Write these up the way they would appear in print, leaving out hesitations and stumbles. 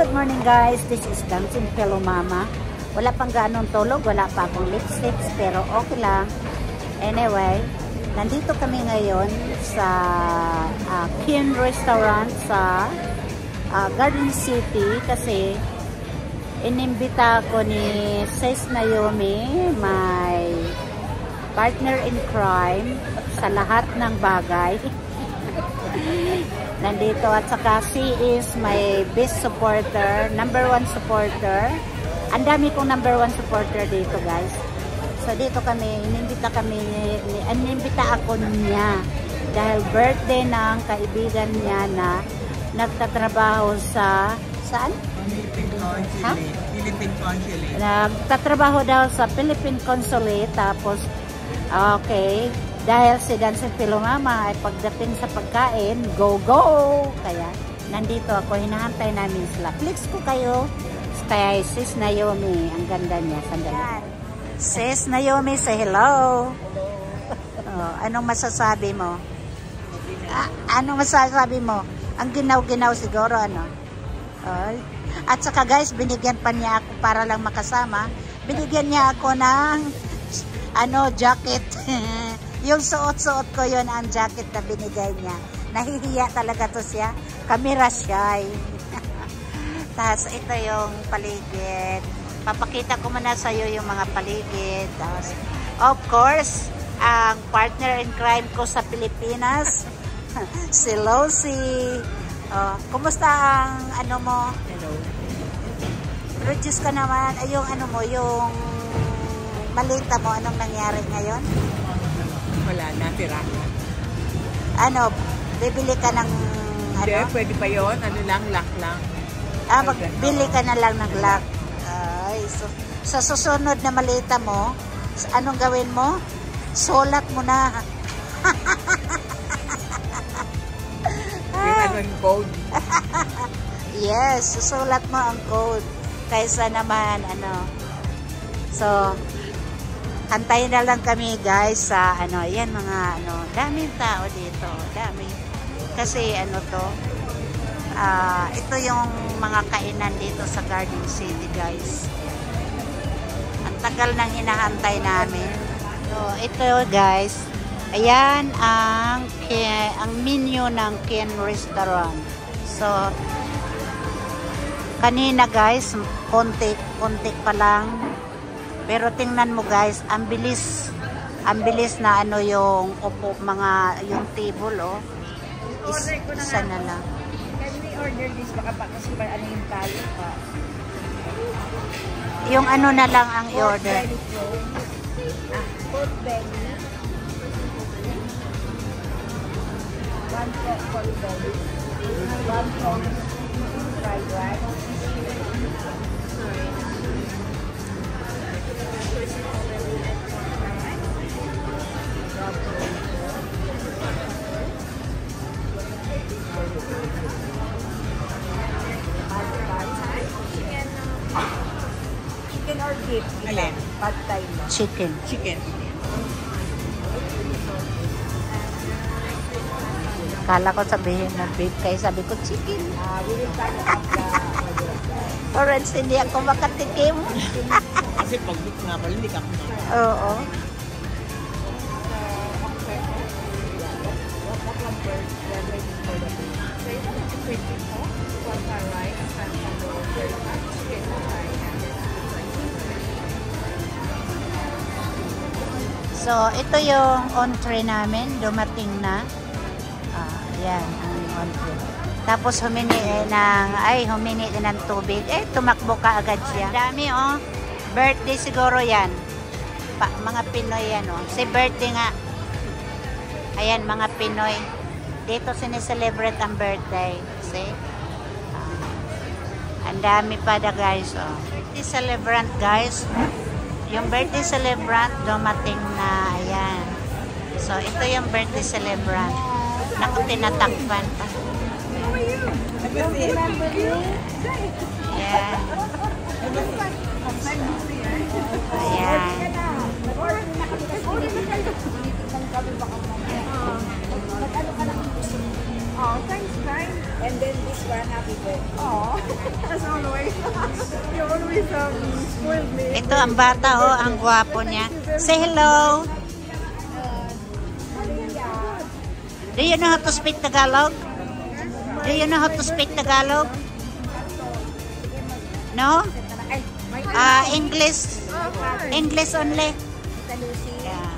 Good morning guys, this is Dancing Fellow Mama. Wala pang ganong tulog, wala pa akong lipsticks, pero okay lang. Anyway, nandito kami ngayon sa Kin Restaurant sa Garden City kasi inimbita ko ni Sis Naomi, my partner in crime sa lahat ng bagay. Nandito at saka she is my best supporter, #1 supporter. Ang dami kong #1 supporter dito guys. So dito kami, inimbita ako niya dahil birthday ng kaibigan niya na nagtatrabaho sa saan? Philippine Consulate. Nagtatrabaho daw sa Philippine Consulate tapos okay. Dahil si Dancing Fellow Mama ay pagdating sa pagkain, go! Kaya, nandito ako, hinahantay namin sila. Flex ko kayo, kay Sis Naomi. Ang ganda niya, sandali. Sis Naomi, say hello! Oh, anong masasabi mo? Anong masasabi mo? Ang ginaw-ginaw siguro, ano? Oh. At saka guys, binigyan pa niya ako para lang makasama. Binigyan niya ako ng jacket. Yung suot-suot ko yon ang jacket na binigay niya. Nahihiya talaga to siya. Camera shy. Tapos ito yung paligid. Papakita ko muna sa iyo yung mga paligid. Tapos, of course, ang partner in crime ko sa Pilipinas, si Lucy. Kumusta ang mo? Hello. Produce ka naman. Ay, yung yung balita mo, anong nangyari ngayon? Wala, natira. Bibili ka ng Hindi, pwede pa yun. Lock lang. Magbili ka na lang ng lock. Ay, so, sa susunod na malita mo, anong gawin mo? Sulat mo na. Yung code. Yes, susulat mo ang code. Kaysa naman, So, hantayin na lang kami guys sa yan mga daming tao dito, dami. Kasi ito yung mga kainan dito sa Garden City guys. Ang tagal nang hinahantay namin. So, ito guys, ayan ang menu ng Kin Restaurant. So, kanina guys, konti pa lang. Pero tingnan mo guys, ang bilis na yung yung table isa na lang. Can we order this baka pa kasi yung tayo pa? Yung na lang ang i-order. Pork belly. One pork belly. One pork fried rice. Chicken or beef? Alin? Pad thai mo. Chicken. Kala ko sabihin mo beef, kaya sabi ko chicken. We will try to have the Orange, hindi ako makatikim. kasi pag beef nga pala, hindi ka kumain. Oo. So, ito yung entree namin. Dumating na. Yan ang entree. Tapos humingi din ng tubig. Tumakbo ka agad siya. Dami Birthday siguro yan. Mga Pinoy yan Si birthday nga. Ayan, mga Pinoy. Dito sineselebrate ang birthday. See? Ang dami pa guys. Birthday celebrant guys. Yung birthday celebrant dumating na. Ayan. So, ito yung birthday celebrant. Naku, tinatakpan pa. Ayan. Ayan. Oh, thanks, guys. And then this one, happy birthday. Oh, as always. You always spoiled me. Ito ang bata ang gwapo niya. Say hello. Do you know how to speak Tagalog? Do you know how to speak Tagalog? No? English. English only. Yeah.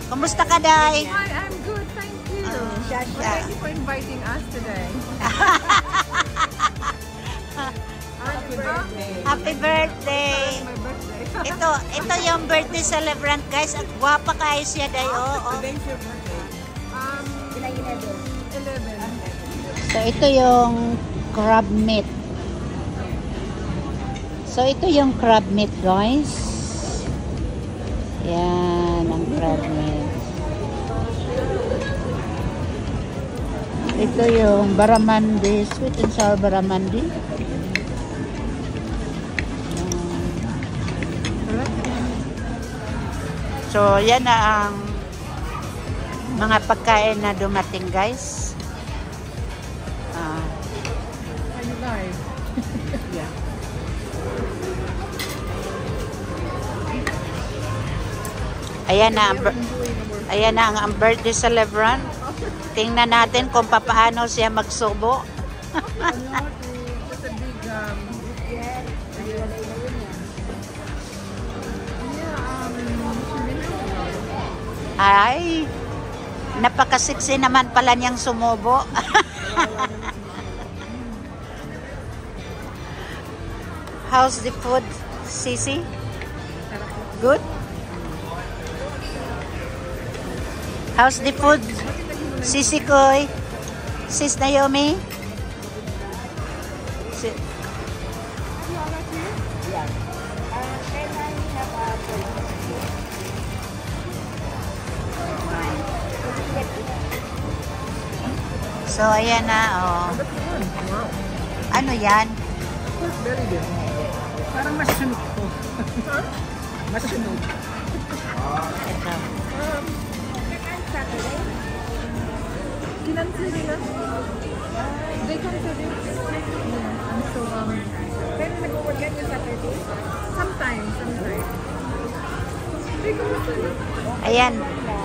Kumusta ka, Day? Hi, I'm good, thank you. Thank you for inviting us today. Happy birthday. Happy birthday. My birthday. Ito yung birthday celebrant, guys. At gwapa kayo siya, Day. Today's your birthday. 11. So, ito yung crab meat. So, ito yung crab meat, guys. Yan, ang crab meat. Ito yung barramundi, sweet and sour barramundi. So, yan na ang mga pagkain na dumating, guys. Are you live? Yeah. Ayan na ang birthday celebrant. Tingnan natin kung paano siya magsubo. Ay, napakasiksi naman pala niyang sumubo. How's the food, Sisi? Good? How's the food, Sisi Koy? Sis Naomi? So, ayan na, Ano yan? Very good. Parang masunod ko. Masunod. Ito. Kinansel nila. They cancel it. And so, pero nag-work yan yung Saturday? Sometimes. They cancel it. Ayan,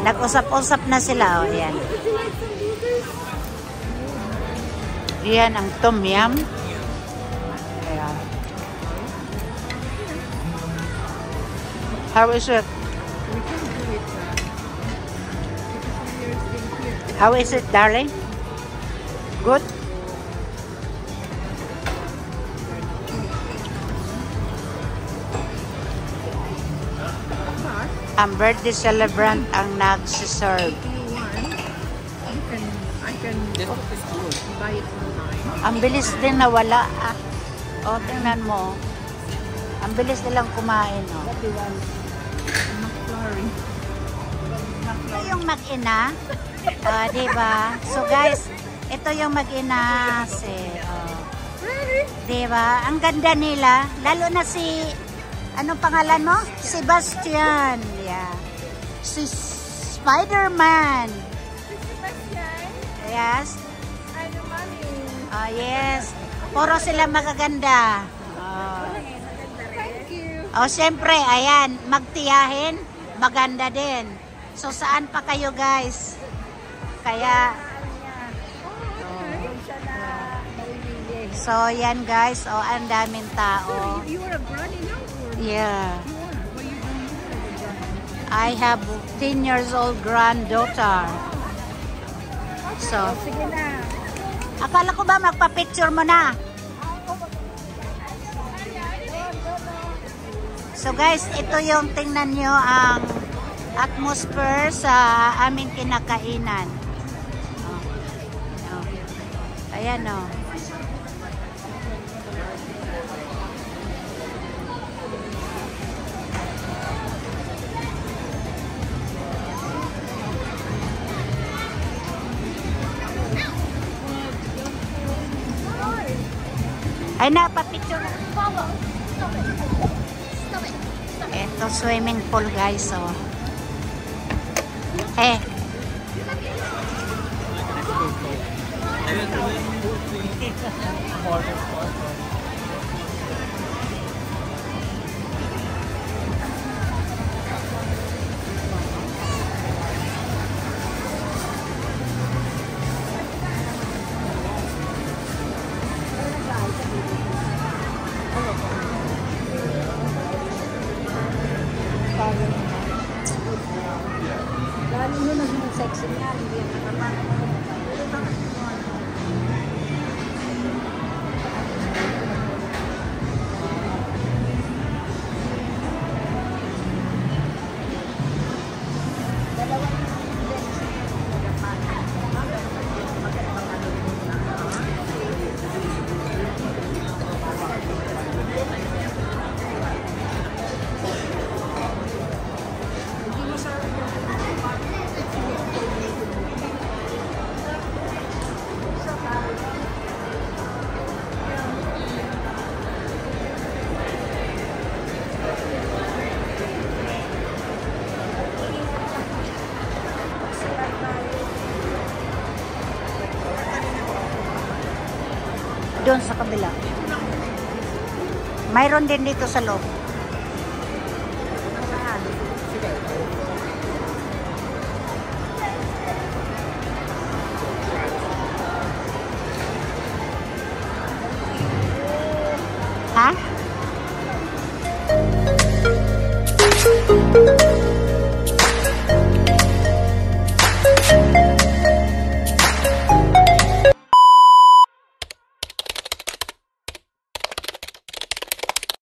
nag-usap-usap na sila, ayan. Would you like some noodles? Ayan ang tom yum. Ayan. How is it? We can do it. Because we are still here. How is it, darling? Good? But, Ang birthday celebrant ang nagsiserve. if you want, I can buy it online. Ang bilis din nawala. O, tingnan mo. Ang bilis nilang kumain. McFlurry. Ito yung mag-ina. Diba? So guys, ito yung mag-ina. Diba? Ang ganda nila. Lalo na si, anong pangalan mo? Sebastian. Yeah. Si Spider-Man. Yes. Ano, mami? Yes. Puro sila magaganda. Thank you. Siyempre, ayan, magtiyahin, maganda din. So, saan pa kayo, guys? Kaya, so, yan, guys. Ang daming tao. You are a granny now? Yeah. What you doing? I have 10 years old granddaughter. So, Sige na. Akala ko ba magpa-picture mo na? So guys, ito yung tingnan nyo ang atmosphere sa aming kinakainan. Ayan o. Ay, napapicture na. Ito, swimming pool, guys, oh. Lalo yun ang sexy nga, hindi yan nakapagod. Doon sa kabila. Mayroon din dito sa loob. Ha?